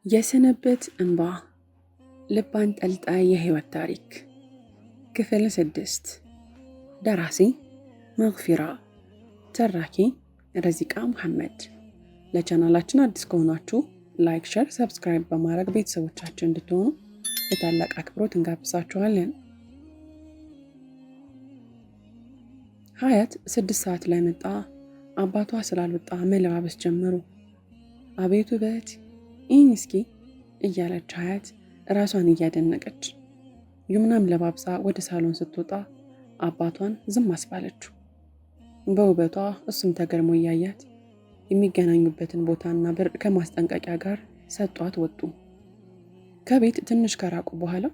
የሰነበት እንባ ልብ አንጠልጣይ የህይወት ታሪክ ክፍል 6 ደራሲ መግፊራ ተራኪ ረዚቃ መሐመድ። ለቻናላችን አዲስ ከሆናችሁ ላይክ፣ ሼር፣ ሰብስክራይብ በማድረግ ቤተሰቦቻችን እንድትሆኑ በታላቅ አክብሮት እንጋብዛችኋለን። ሀያት 6 ሰዓት ላይ መጣ። አባቷ ስላልወጣ መለባበስ ጀመሩ። አቤቱ በት ይህን እስኪ እያለች ሀያት ራሷን እያደነቀች ዩምናም ለባብሳ ወደ ሳሎን ስትወጣ አባቷን ዝም አስባለችው። በውበቷ እሱም ተገርሞ እያያት የሚገናኙበትን ቦታና በር ከማስጠንቀቂያ ጋር ሰጧት ወጡ። ከቤት ትንሽ ከራቁ በኋላ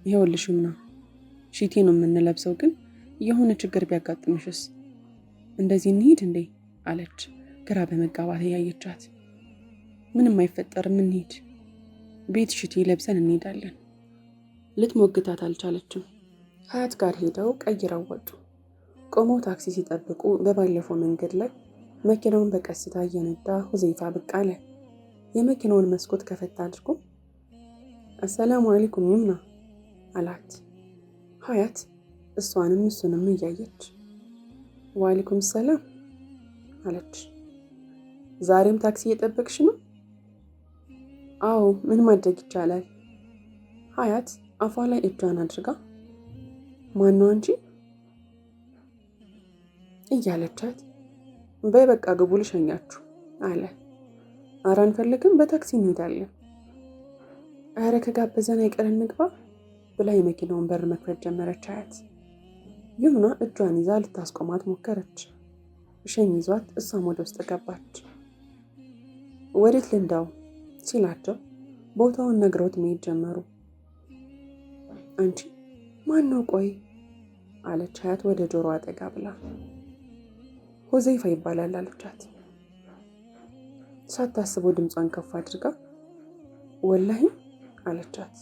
ይኸውልሽ ዩምና ሺቲ ነው የምንለብሰው፣ ግን የሆነ ችግር ቢያጋጥምሽስ እንደዚህ እንሂድ እንዴ አለች ግራ በመጋባት እያየቻት። ምንም አይፈጠርም እንሂድ፣ ቤት ሽቲ ለብሰን እንሄዳለን። ልትሞግታት አልቻለችም። ሀያት ጋር ሄደው ቀይረው ወጡ። ቆመው ታክሲ ሲጠብቁ በባለፈው መንገድ ላይ መኪናውን በቀስታ እየነዳ ሁዘይፋ ብቅ አለ። የመኪናውን መስኮት ከፈት አድርጎ አሰላሙ አለይኩም ዩምና አላት። ሀያት እሷንም እሱንም እያየች ወአለይኩም ሰላም አለች። ዛሬም ታክሲ እየጠበቅሽ ነው? አዎ፣ ምን ማድረግ ይቻላል? ሀያት አፏ ላይ እጇን አድርጋ ማነው አንቺ እያለቻት በይ በቃ ግቡ ልሸኛችሁ አለ። ኧረ አንፈልግም፣ በታክሲ እንሄዳለን። ኧረ ከጋበዘን አይቀር እንግባ ብላ የመኪናውን በር መክፈት ጀመረች። ሀያት ዩምና እጇን ይዛ ልታስቆማት ሞከረች። እሸኝ ይዟት እሷም ወደ ውስጥ ገባች። ወዴት ልንዳው ሲላቸው ቦታውን ነግረውት መሄድ ጀመሩ። አንቺ ማን ነው ቆይ አለች ሀያት ወደ ጆሮ አጠጋ ብላ። ሁዘይፋ ይባላል አለቻት። ሳታስበው ድምጿን ከፍ አድርጋ ወላሂ አለቻት።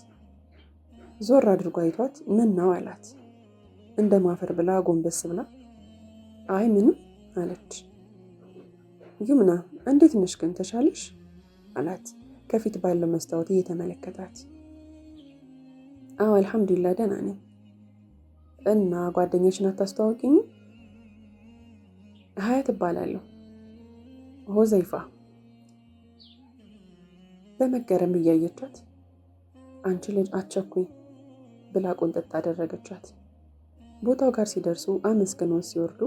ዞር አድርጎ አይቷት ምን ነው አላት። እንደ ማፈር ብላ ጎንበስ ብላ አይ ምንም አለች። ዩምና እንዴት ነሽ ግን ተሻለሽ አላት ከፊት ባለው መስታወት እየተመለከታት። አዎ አልሐምዱሊላህ ደህና ነኝ። እና ጓደኛሽን አታስተዋውቂኝ? ሀያት እባላለሁ። ሁዘይፋ በመገረም እያየቻት አንቺ ልጅ አትቸኩኝ ብላ ቁንጥጥ አደረገቻት። ቦታው ጋር ሲደርሱ አመስግነው ሲወርዱ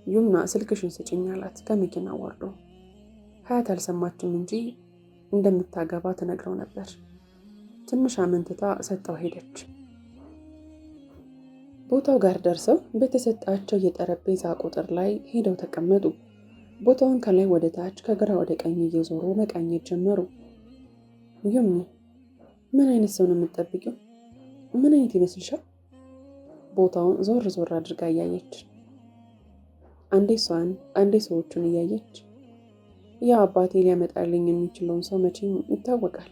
ዩምና ስልክሽን ስጭኝ አላት ከመኪና ወርዶ። ሀያት አልሰማችም እንጂ እንደምታገባ ተነግረው ነበር። ትንሽ አመንትታ ሰጠው ሄደች። ቦታው ጋር ደርሰው በተሰጣቸው የጠረጴዛ ቁጥር ላይ ሄደው ተቀመጡ። ቦታውን ከላይ ወደ ታች ከግራ ወደ ቀኝ እየዞሩ መቃኘት ጀመሩ። ዩምኒ ምን አይነት ሰው ነው የምትጠብቂው? ምን አይነት ይመስልሻል? ቦታውን ዞር ዞር አድርጋ እያየች አንዴ እሷን አንዴ ሰዎቹን እያየች ያ አባቴ ሊያመጣልኝ የሚችለውን ሰው መቼም ይታወቃል።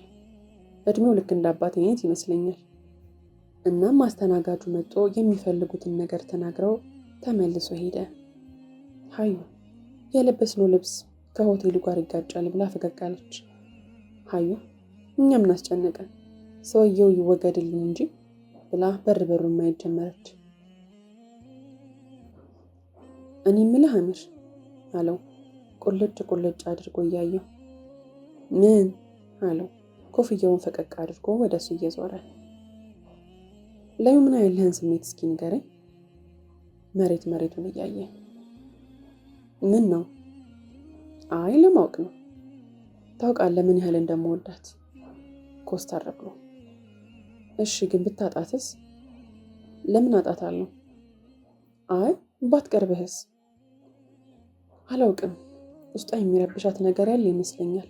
እድሜው ልክ እንደ አባቴ አይነት ይመስለኛል። እናም አስተናጋጁ መጥቶ የሚፈልጉትን ነገር ተናግረው ተመልሶ ሄደ። ሀዩ የለበስነው ልብስ ከሆቴሉ ጋር ይጋጫል ብላ ፈገግ አለች። ሀዩ እኛ ምን አስጨነቀን፣ ሰውየው ይወገድልን እንጂ ብላ በሩን ማየት ጀመረች። እኔ የምልህ አሚር አለው ቁልጭ አድርጎ እያየው። ምን አለው ኮፍያውን ፈቀቅ አድርጎ ወደሱ እየዞረ። ለዩምና ያለህን ስሜት እስኪ ንገረኝ። መሬቱን እያየ ምን ነው? አይ ለማወቅ ነው። ታውቃለህ ምን ያህል እንደምወዳት ኮስተር ብሎ። እሺ ግን ብታጣትስ? ለምን አጣታለሁ? አይ ባትቀርብህስ? አላውቅም፣ ውስጧ የሚረብሻት ነገር ያለ ይመስለኛል።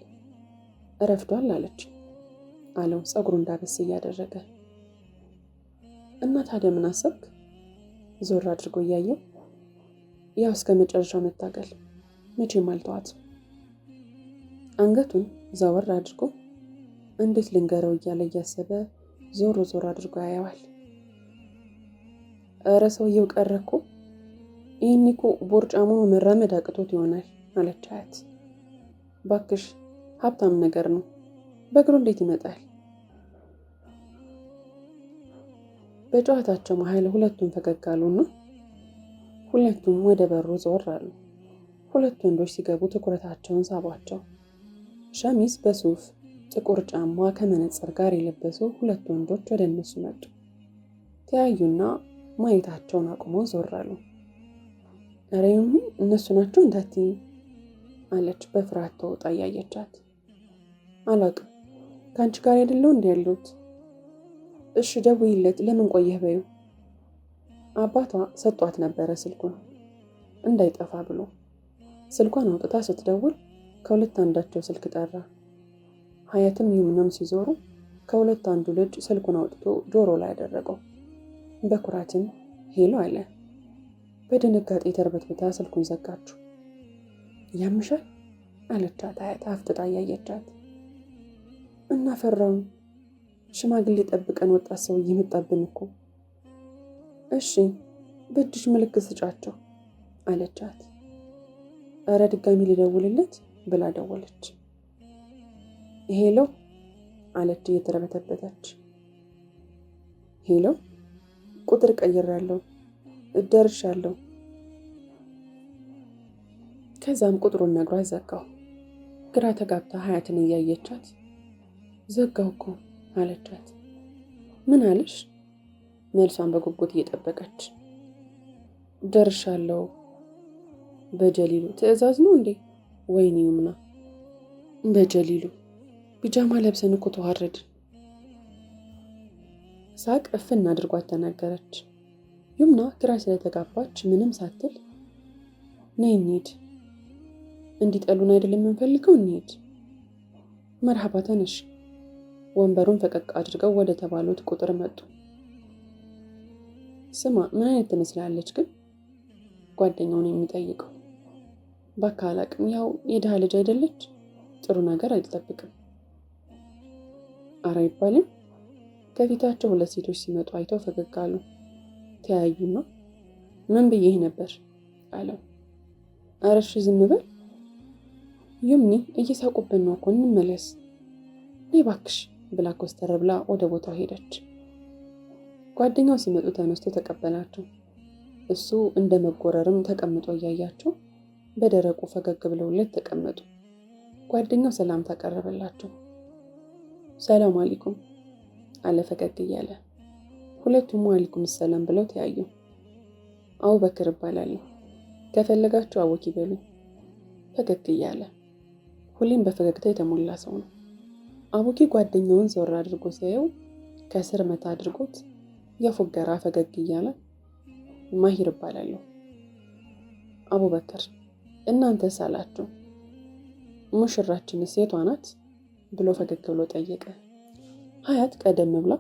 እረፍዷል አለች አለው ፀጉሩ እንዳበስ እያደረገ። እና ታዲያ ምን አሰብክ? ዞር አድርጎ እያየው ያው እስከ መጨረሻው መታገል፣ መቼም አልተዋት። አንገቱን ዘወር አድርጎ እንዴት ልንገረው እያለ እያሰበ ዞር አድርጎ ያየዋል። እረ ሰውየው ቀረ እኮ፣ ይህን እኮ ቦርጫሙኑ መራመድ አቅቶት ይሆናል አለች ሀያት። ባክሽ ሀብታም ነገር ነው በእግሩ እንዴት ይመጣል? በጨዋታቸው መሀል ሁለቱም ፈገግ አሉና ሁለቱም ወደ በሩ ዞር አሉ። ሁለት ወንዶች ሲገቡ ትኩረታቸውን ሳቧቸው። ሸሚዝ በሱፍ ጥቁር ጫማ ከመነጽር ጋር የለበሱ ሁለት ወንዶች ወደ እነሱ መጡ። ተያዩና ማየታቸውን አቁመው ዞር አሉ። ኧረ ዩሚ እነሱ ናቸው እንዳትዪ አለች በፍርሃት ተውጣ እያየቻት። አላቅም ከአንቺ ጋር አይደለው እንዲ ያሉት? እሺ ደውይለት፣ ለምን ቆየህ በይው። አባቷ ሰጧት ነበረ ስልኩን እንዳይጠፋ ብሎ። ስልኳን አውጥታ ስትደውል ከሁለት አንዳቸው ስልክ ጠራ። ሀያትም ዩምናም ሲዞሩ ከሁለት አንዱ ልጅ ስልኩን አውጥቶ ጆሮ ላይ አደረገው። በኩራትም ሄሎ አለ። በድንጋጤ ተርበትብታ ስልኩን ዘጋችው። ያምሻል አለቻት ሀያት አፍጥጣ እያየቻት። እናፈራውን ሽማግሌ ጠብቀን ወጣት ሰው እየመጣብን እኮ። እሺ በእጅሽ ምልክት ስጫቸው አለቻት። እረ ድጋሚ ሊደውልለት ብላ ደወለች። ሄሎ አለች እየተረበተበተች። ሄሎ ቁጥር ቀይሬያለሁ እደርሻለሁ። ከዛም ቁጥሩን ነግሯት ዘጋው። ግራ ተጋብታ ሀያትን እያየቻት ዘጋው እኮ አለቻት። ምን አለሽ? መልሷን በጉጉት እየጠበቀች ደርሻለሁ። በጀሊሉ ትዕዛዝ ነው እንዴ? ወይኔ ዩምና በጀሊሉ ቢጃማ ለብሰን እኮ ተዋረድን። ሳቅ እፍን አድርጓት ተናገረች። ዩምና ግራ ስለተጋባች ምንም ሳትል ነይ እንሂድ፣ እንዲጠሉን አይደለም የምንፈልገው፣ እንሂድ። መርሐባ ተነሽ። ወንበሩን ፈቀቅ አድርገው ወደ ተባሉት ቁጥር መጡ። ስማ ምን አይነት ትመስላለች ግን? ጓደኛውን የሚጠይቀው። በአካል አቅም ያው የድሃ ልጅ አይደለች፣ ጥሩ ነገር አይጠብቅም። አረ አይባልም። ከፊታቸው ሁለት ሴቶች ሲመጡ አይተው ፈገግ አሉ። ተያዩና ምን ብዬህ ነበር አለው። አረ እሺ ዝም በል ዩምኒ፣ እየሳቁብን ነው እኮ እንመለስ። ነይ እባክሽ ብላ ኮስተር ብላ ወደ ቦታው ሄደች። ጓደኛው ሲመጡ ተነስቶ ተቀበላቸው። እሱ እንደ መጎረርም ተቀምጦ እያያቸው በደረቁ ፈገግ ብለውለት ተቀመጡ። ጓደኛው ሰላምታ ቀረበላቸው። ሰላም አለይኩም አለ ፈገግ እያለ። ሁለቱም ወአለይኩም ሰላም ብለው ተያዩ። አቡበክር እባላለሁ፣ ከፈለጋችሁ አወኪ በሉ ፈገግ እያለ። ሁሌም በፈገግታ የተሞላ ሰው ነው። አቡኪ ጓደኛውን ዞር አድርጎ ሲያየው ከስር መታ አድርጎት የፎገራ ፈገግ እያለ ማሂር እባላለሁ። አቡበክር እናንተስ አላችሁ። ሙሽራችንስ የቷ ናት ብሎ ፈገግ ብሎ ጠየቀ። ሀያት ቀደም ብላ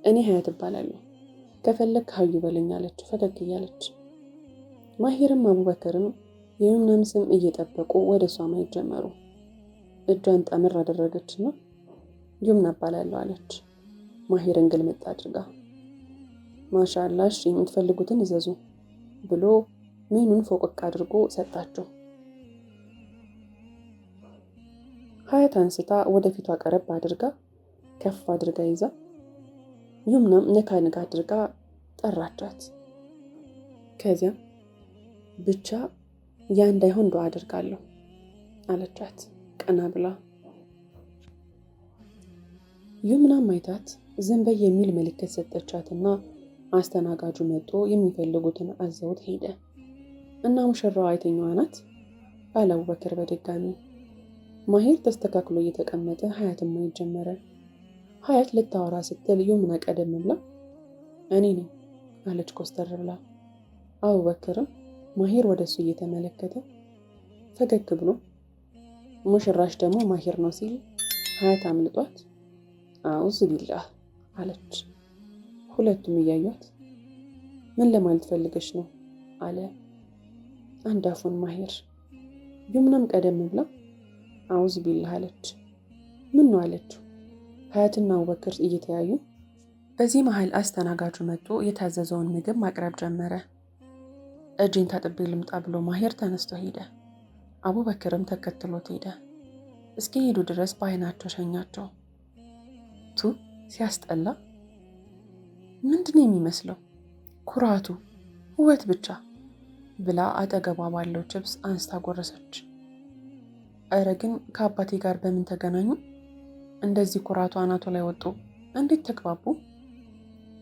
እኔ ሀያት እባላለሁ፣ ከፈለግ ሀዩ በለኝ አለችው ፈገግ እያለች። ማሂርም አቡበክርም የዩምናን ስም እየጠበቁ ወደ እሷ ማየት ጀመሩ። እጇን ጠምር አደረገችና ዩምና እባላለሁ አለች። ማሂርን ግልምጥ አድርጋ ማሻአላህ እሺ የምትፈልጉትን እዘዙ ብሎ ሜኑን ፎቅቅ አድርጎ ሰጣቸው። ሀያት አንስታ ወደፊቷ ቀረብ አድርጋ ከፍ አድርጋ ይዛ ዩምናም ነካ ነካ አድርጋ ጠራቻት። ከዚያም ብቻ ያ እንዳይሆን ዱዓ አድርጋለሁ አለቻት ቀና ብላ። ዩምናም አይታት ዝም በይ የሚል ምልክት ሰጠቻትና አስተናጋጁ መጥቶ የሚፈልጉትን አዘውት ሄደ። እና ሙሽራዋ የትኛዋ ናት አለ አቡበክር በድጋሚ። ማሂር ተስተካክሎ እየተቀመጠ ሀያትን ማየት ጀመረ። ሀያት ልታወራ ስትል ዩምና ቀደም ብላ እኔ ነኝ አለች ኮስተር ብላ። አቡበክርም ማሂር ወደሱ እየተመለከተ ፈገግ ብሎ ሙሽራሽ ደግሞ ማሂር ነው ሲል ሀያት አምልጧት አውዝ ቢላህ አለች። ሁለቱም እያዩት ምን ለማለት ፈልገሽ ነው አለ አንዳፉን ማሂር። ዩምናም ቀደም ብላ አውዝ ቢላህ አለች። ምን ነው አለችው። ሀያትና አቡበክር እየተያዩ በዚህ መሃል አስተናጋጁ መጥቶ የታዘዘውን ምግብ ማቅረብ ጀመረ። እጅን ታጥቤ ልምጣ ብሎ ማሂር ተነስቶ ሄደ። አቡበክርም ተከትሎት ሄደ። እስኪ ሄዱ ድረስ በአይናቸው ሸኛቸው። ቱ ሲያስጠላ! ምንድነው የሚመስለው? ኩራቱ ውበት ብቻ ብላ አጠገቧ ባለው ችብስ አንስታ ጎረሰች። እረ ግን ከአባቴ ጋር በምን ተገናኙ? እንደዚህ ኩራቱ አናቱ ላይ ወጡ። እንዴት ተግባቡ?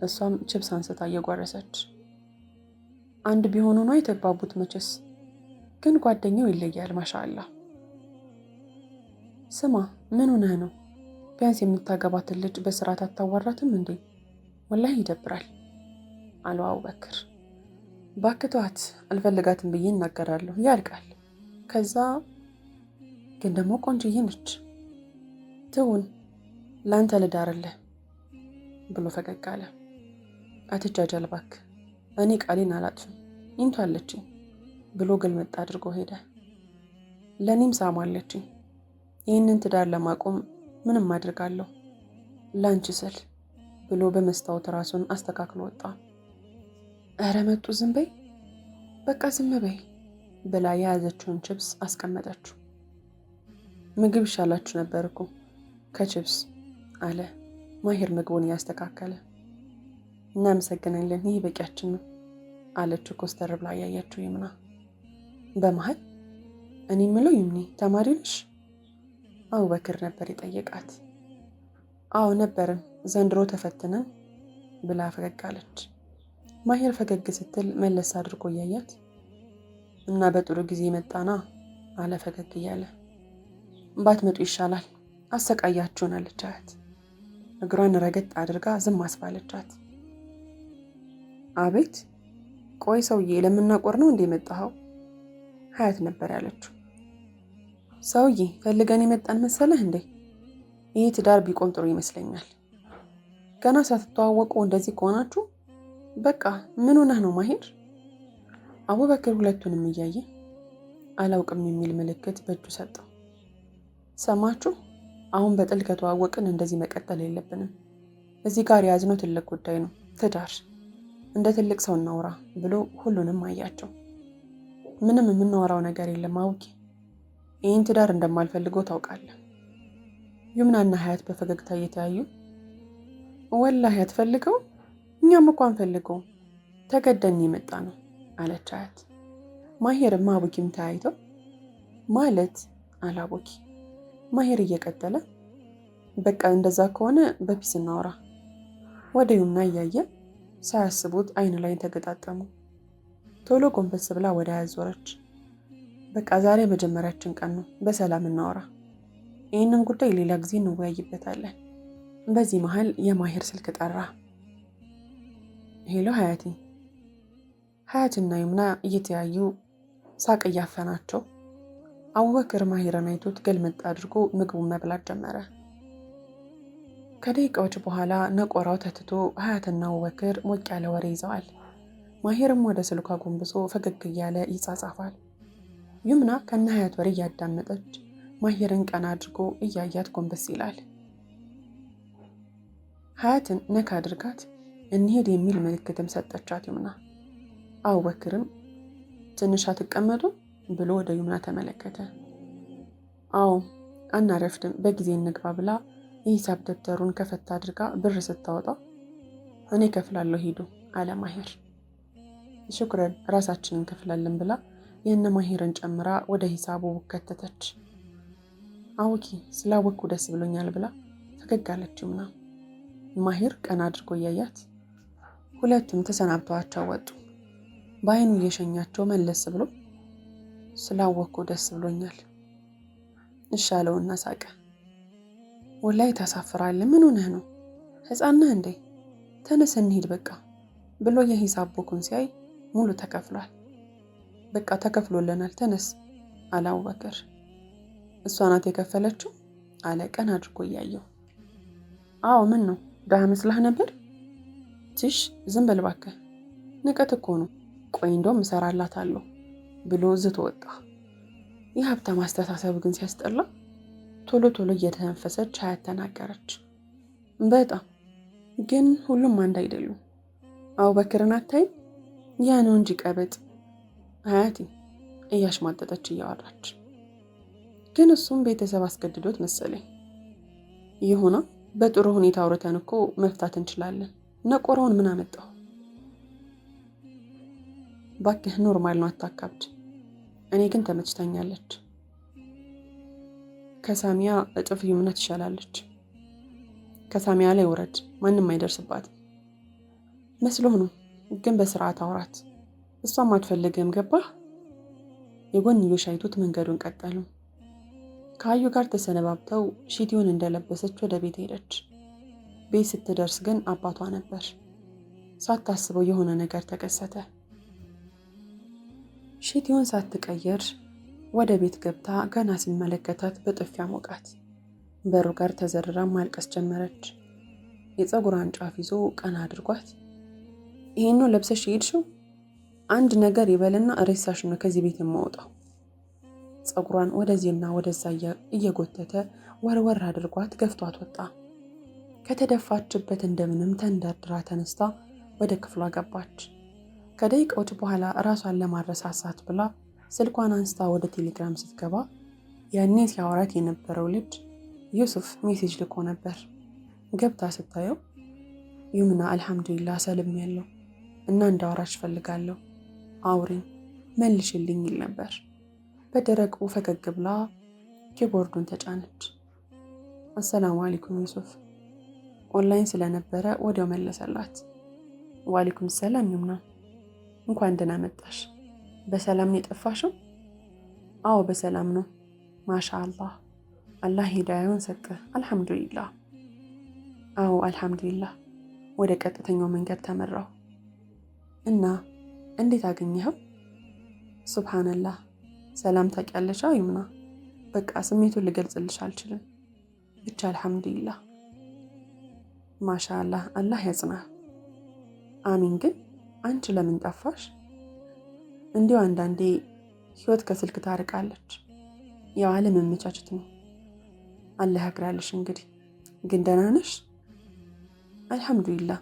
እሷም ችብስ አንስታ እየጎረሰች። አንድ ቢሆኑ ነው የተግባቡት መቼስ። ግን ጓደኛው ይለያል ማሻአላ። ስማ ምን ሆነህ ነው? ቢያንስ የምታገባትን ልጅ በስርዓት አታዋራትም እንዴ? ወላሂ ይደብራል አለው አቡበክር። ባክቷት አልፈልጋትም ብዬ እናገራለሁ ያልቃል። ከዛ ግን ደግሞ ቆንጅዬ ነች። ትውን ላንተ ልዳርልህ ብሎ ፈገግ አለ። አትጃጃል እባክህ፣ እኔ ቃሌን አላጥፍም ይንቷለችኝ ብሎ ግልምጥ አድርጎ ሄደ። ለኔም ሳማለችኝ። ይህንን ትዳር ለማቆም ምንም አድርጋለሁ ላንቺ ስል ብሎ በመስታወት ራሱን አስተካክሎ ወጣ። እረ መጡ፣ ዝም በይ በቃ ዝም በይ ብላ የያዘችውን ችብስ አስቀመጠችው። ምግብ ይሻላችሁ ነበር እኮ ከችብስ አለ ማሂር ምግቡን እያስተካከለ። እናመሰግናለን፣ ይህ በቂያችን ነው አለችው ኮስተር ብላ ያያችው ይምና። በመሃል እኔ ምለው ይምኒ ተማሪ ነሽ? አቡበክር ነበር የጠየቃት። አዎ ነበርን፣ ዘንድሮ ተፈትነን ብላ ፈገግ አለች። ማሂር ፈገግ ስትል መለስ አድርጎ እያያት እና በጥሩ ጊዜ መጣና አለ ፈገግ እያለ። ባትመጡ ይሻላል አሰቃያችሁን አለቻት። እግሯን ረገጥ አድርጋ ዝም አስባለቻት። አቤት ቆይ ሰውዬ ለምናቆር ነው እንዴ መጣኸው? ሀያት ነበር ያለችው። ሰውዬ ፈልገን የመጣን መሰለህ እንዴ? ይህ ትዳር ቢቆም ጥሩ ይመስለኛል። ገና ሳትተዋወቁ እንደዚህ ከሆናችሁ በቃ ምን ሆነህ ነው ማሂር? አቡበክር ሁለቱንም እያየ አላውቅም የሚል ምልክት በእጁ ሰጠው። ሰማችሁ? አሁን በጥል ከተዋወቅን እንደዚህ መቀጠል የለብንም። እዚህ ጋር የያዝነው ትልቅ ጉዳይ ነው፣ ትዳር። እንደ ትልቅ ሰው እናውራ ብሎ ሁሉንም አያቸው። ምንም የምናወራው ነገር የለም አውቂ። ይህን ትዳር እንደማልፈልገው ታውቃለህ። ይምናና ሀያት በፈገግታ እየተያዩ ወላሂ አትፈልገው? እኛም እኮ አንፈልገውም፣ ተገደን የመጣ ነው አለች ሀያት። ማሂርማ አቡኪም ተያይተው ማለት አላቦኪ። ማሂር እየቀጠለ በቃ እንደዛ ከሆነ በፒስ እናወራ። ወደ ይምና እያየ ሳያስቡት አይን ላይ ተገጣጠሙ። ቶሎ ጎንበስ ብላ ወደ ሀያት ዞረች። በቃ ዛሬ መጀመሪያችን ቀን ነው፣ በሰላም እናወራ። ይህንን ጉዳይ ሌላ ጊዜ እንወያይበታለን። በዚህ መሃል የማሂር ስልክ ጠራ። ሄሎ ሀያቴ። ሀያትና ይምና እየተያዩ ሳቅ እያፈናቸው አቡበክር ማሂርን አይቶት ገልመጥ አድርጎ ምግቡን መብላት ጀመረ። ከደቂቃዎች በኋላ ነቆራው ተትቶ ሀያትና አቡበክር ሞቅ ያለ ወሬ ይዘዋል። ማሂርም ወደ ስልኳ ጎንብሶ ፈገግ እያለ ይጻጻፋል። ይምና ከነ ሀያት ወሬ እያዳመጠች ማሂርን ቀና አድርጎ እያያት ጎንበስ ይላል። ሀያትን ነካ አድርጋት እንሄድ የሚል ምልክትም ሰጠቻት ይምና። አቡበክርም ትንሽ አትቀመጡ ብሎ ወደ ይምና ተመለከተ። አዎ አናረፍድም፣ በጊዜ እንግባ ብላ የሂሳብ ደብተሩን ከፈታ አድርጋ ብር ስታወጣ እኔ ከፍላለሁ ሂዱ አለ ማሂር። ሽኩረን ራሳችንን ከፍላለን ብላ የእነ ማሂርን ጨምራ ወደ ሂሳቡ ከተተች። አውኪ ስላወቅኩ ደስ ብሎኛል ብላ ፈገግ አለች ይምና። ማሂር ቀና አድርጎ እያያት ሁለቱም ተሰናብተዋቸው ወጡ። በአይኑ እየሸኛቸው መለስ ብሎ ስላወቅኩ ደስ ብሎኛል እሻለውና ሳቀ። ወላይ ታሳፍራለህ፣ ምን ሆነህ ነው? ህፃን ነህ እንዴ? ተነስ እንሂድ በቃ ብሎ የሂሳብ ቡኩን ሲያይ ሙሉ ተከፍሏል። በቃ ተከፍሎልናል ተነስ አለ አቡበክር። እሷ ናት የከፈለችው አለ ቀን አድርጎ እያየው። አዎ ምን ነው ደሃ መስላህ ነበር? ትሽ ዝም በል እባክህ፣ ንቀት እኮ ነው። ቆይ እንደውም እሰራላታለሁ ብሎ ዝቶ ወጣ። የሀብታም አስተሳሰብ ግን ሲያስጠላ። ቶሎ ቶሎ እየተነፈሰች ሀያት ተናገረች። በጣም ግን ሁሉም አንድ አይደሉም። አቡበክርን አታይም? ያ ነው እንጂ ቀበጥ። ሀያቴ እያሽማጠጠች እያወራች ግን እሱም ቤተሰብ አስገድዶት መሰለኝ። ይሁና በጥሩ ሁኔታ አውርተን እኮ መፍታት እንችላለን። ነቆረውን ምን አመጣው? ባክህ ኖርማል ነው፣ አታካብድ። እኔ ግን ተመችታኛለች። ከሳሚያ እጥፍ ይምነት ትሻላለች። ከሳሚያ ላይ ውረድ፣ ማንም አይደርስባትም። መስሎህ ነው፣ ግን በስርዓት አውራት። እሷም አትፈልግም፣ ገባህ? የጎንዮሽ አይቶት መንገዱን ቀጠሉ። ከአዩ ጋር ተሰነባብተው ሺቲውን እንደለበሰች ወደ ቤት ሄደች። ቤት ስትደርስ ግን አባቷ ነበር። ሳታስበው የሆነ ነገር ተከሰተ። ሺቲውን ሳትቀይር ወደ ቤት ገብታ ገና ሲመለከታት በጥፊ ሞቃት። በሩ ጋር ተዘርራ ማልቀስ ጀመረች። የፀጉሯን ጫፍ ይዞ ቀና አድርጓት፣ ይሄን ነው ለብሰሽ ሄድሽው? አንድ ነገር ይበልና ሬሳሽ ነው ከዚህ ቤት የማወጣው። ፀጉሯን ወደዚህና ወደዛ እየጎተተ ወርወር አድርጓት ገፍቷት ወጣ። ከተደፋችበት እንደምንም ተንደርድራ ተነስታ ወደ ክፍሏ ገባች። ከደቂቃዎች በኋላ ራሷን ለማረሳሳት ብላ ስልኳን አንስታ ወደ ቴሌግራም ስትገባ ያኔ ሲያወራት የነበረው ልጅ ዩሱፍ ሜሴጅ ልኮ ነበር። ገብታ ስታየው ይምና አልሐምዱሊላህ ሰልም ያለው እና እንዳወራሽ ፈልጋለሁ፣ አውሪኝ፣ መልሽልኝ ይል ነበር። በደረቁ ፈገግ ብላ ኪቦርዱን ተጫነች። አሰላሙ አለይኩም ዩሱፍ። ኦንላይን ስለነበረ ወዲያው መለሰላት። ወአለይኩም ሰላም ይምና፣ እንኳን ደህና መጣሽ። በሰላም ነው የጠፋሽው? አዎ በሰላም ነው። ማሻአላህ፣ አላህ ሂዳያውን ሰጠ። አልሐምዱሊላህ። አዎ አልሐምዱሊላህ። ወደ ቀጥተኛው መንገድ ተመራሁ። እና እንዴት አገኘኸው? ሱብሃንአላህ። ሰላም ታውቂያለሽ ይምና? በቃ ስሜቱን ልገልጽልሽ አልችልም። ብቻ አልሐምዱሊላህ። ማሻአላህ፣ አላህ ያጽናህ። አሚን። ግን አንቺ ለምን ጠፋሽ? እንዲሁ አንዳንዴ ህይወት ከስልክ ታርቃለች። ያው አለመመቻቸት ነው። አላህ ያግራልሽ። እንግዲህ ግን ደህና ነሽ? አልሐምዱሊላህ።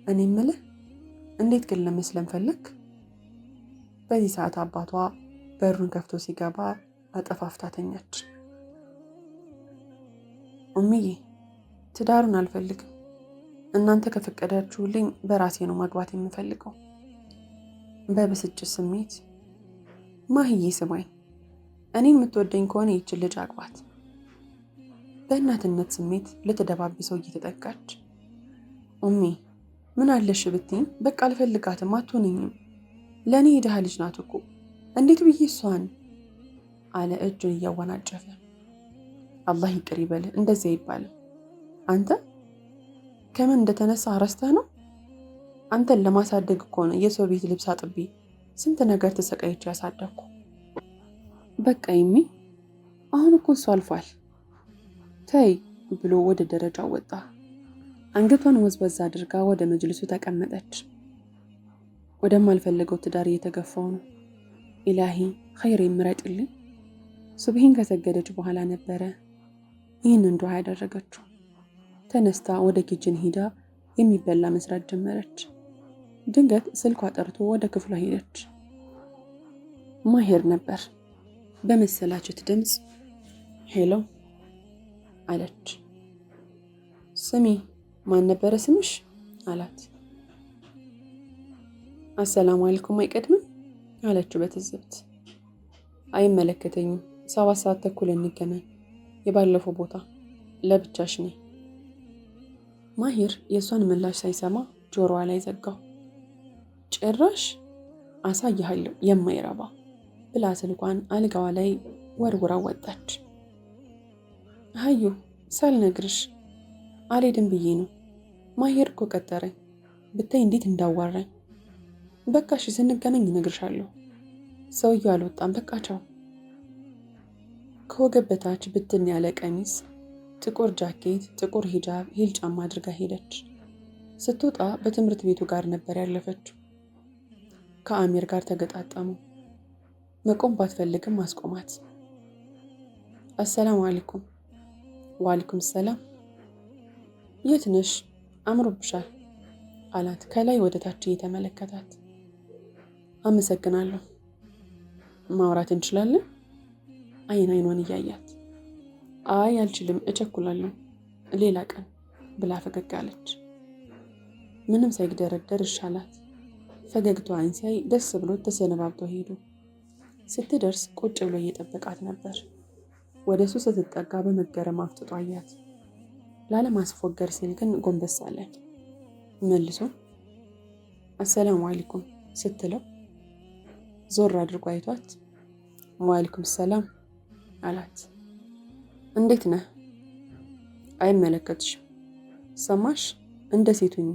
እኔ የምልህ እንዴት ግን ለመስለም ፈለግ? በዚህ ሰዓት አባቷ በሩን ከፍቶ ሲገባ አጠፋፍታ ተኛች። ኡምዬ ትዳሩን አልፈልግም። እናንተ ከፈቀዳችሁልኝ በራሴ ነው ማግባት የምፈልገው። በብስጭት ስሜት ማህዬ ስማኝ፣ እኔን የምትወደኝ ከሆነ ይችን ልጅ አግባት። በእናትነት ስሜት ልትደባብሰው እየተጠጋች ኡሚ ምን አለሽ ብትይኝ በቃ አልፈልጋትም፣ አትሆነኝም። ለእኔ የድሃ ልጅ ናት እኮ እንዴት ብዬ እሷን አለ እጁን እያወናጨፈ። አላህ ይቅር ይበልህ፣ እንደዚያ ይባልም። አንተ ከምን እንደተነሳ ረስተህ ነው? አንተን ለማሳደግ እኮ ነው የሰው ቤት ልብስ አጥቤ ስንት ነገር ተሰቃይቼ ያሳደግኩ። በቃ ይሚ አሁን እኮ እሱ አልፏል፣ ተይ ብሎ ወደ ደረጃው ወጣ። አንገቷን ወዝወዝ አድርጋ ወደ መጅልሱ ተቀመጠች። ወደማልፈልገው ትዳር እየተገፋው ነው። ኢላሂ ኸይር ይምረጥልኝ። ሱብሂን ከሰገደች በኋላ ነበረ ይህንን ዱዓ ያደረገችው። ተነስታ ወደ ኪችን ሂዳ የሚበላ መስራት ጀመረች። ድንገት ስልኳ ጠርቶ ወደ ክፍሏ ሄደች። ማሄር ነበር። በመሰላቸት ድምፅ ሄሎ አለች። ስሚ ማን ነበረ ስምሽ አላት። አሰላሙ አለይኩም አይቀድምም አለችው በትዝብት። አይመለከተኝም፣ 7 ሰዓት ተኩል እንገናኝ፣ የባለፈው ቦታ ለብቻሽ ነኝ። ማሂር የእሷን ምላሽ ሳይሰማ ጆሮዋ ላይ ዘጋው። ጭራሽ አሳይሃለሁ የማይረባ ብላ ስልኳን አልጋዋ ላይ ወርውራ ወጣች። አዩ ሳልነግርሽ አልሄድም ብዬ ነው። ማሂር እኮ ቀጠረኝ፣ ብታይ እንዴት እንዳዋራኝ። በቃ እሺ ስንገናኝ እነግርሻለሁ። ሰውየው አልወጣም፣ በቃ ቻው። ከወገብ በታች ብትን ያለ ቀሚስ፣ ጥቁር ጃኬት፣ ጥቁር ሂጃብ፣ ሂል ጫማ አድርጋ ሄደች። ስትወጣ በትምህርት ቤቱ ጋር ነበር ያለፈችው። ከአሚር ጋር ተገጣጠሙ። መቆም ባትፈልግም አስቆማት። አሰላሙ አለይኩም። ወአለይኩም ሰላም። የት ነሽ? አምሮብሻል አላት ከላይ ወደ ታች እየተመለከታት። አመሰግናለሁ። ማውራት እንችላለን? አይኗን እያያት አይ አልችልም፣ እቸኩላለሁ፣ ሌላ ቀን ብላ ፈገግ አለች። ምንም ሳይግደረደር እሻላት። ፈገግታዋን ሲያይ ደስ ብሎት ተሰነባብተው ሄዱ። ስትደርስ ቁጭ ብሎ እየጠበቃት ነበር። ወደ እሱ ስትጠጋ በመገረም አፍጥጦ አያት። ላለማስፎገር ሲል ግን ጎንበስ አለ። መልሶ አሰላሙ አለይኩም ስትለው ዞር አድርጎ አይቷት ወአለይኩም ሰላም አላት። እንዴት ነህ? አይመለከትሽም። ሰማሽ? እንደ ሴቱኝ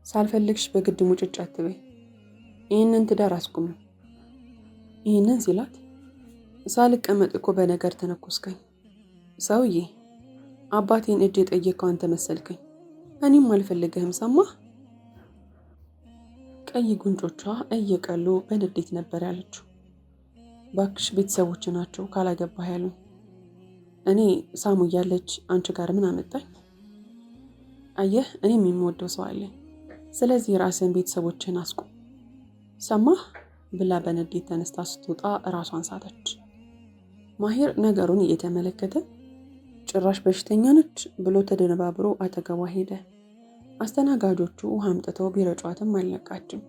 ሳልፈልግሽ በግድ ሙጭጭ አትበይ። ይህንን ትዳር አስቁም። ይህንን ሲላት ሳልቀመጥ እኮ በነገር ተነኮስከኝ። ሰውዬ አባቴን እጅ የጠየቀው አንተ መሰልከኝ። እኔም አልፈልግህም። ሰማህ? ቀይ ጉንጮቿ እየቀሉ በንዴት ነበር ያለችው። ባክሽ ቤተሰቦች ናቸው ካላገባህ ያሉ። እኔ ሳሙ እያለች አንቺ ጋር ምን አመጣኝ? አየህ እኔም የሚወደው ሰው አለኝ። ስለዚህ ራስን ቤተሰቦችን አስቁም። ሰማህ? ብላ በንዴት ተነስታ ስትወጣ ራሷን ሳተች። ማሂር ነገሩን እየተመለከተ ጭራሽ በሽተኛ ነች ብሎ ተደነባብሮ አጠገቧ ሄደ። አስተናጋጆቹ ውሃ አምጥተው ቢረጯትም አልነቃችም።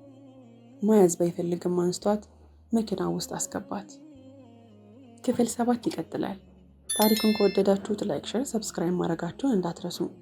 መያዝ ባይፈልግም አንስቷት መኪና ውስጥ አስገባት። ክፍል 7 ይቀጥላል። ታሪኩን ከወደዳችሁት ላይክ፣ ሼር፣ ሰብስክራይብ ማድረጋችሁን እንዳትረሱ።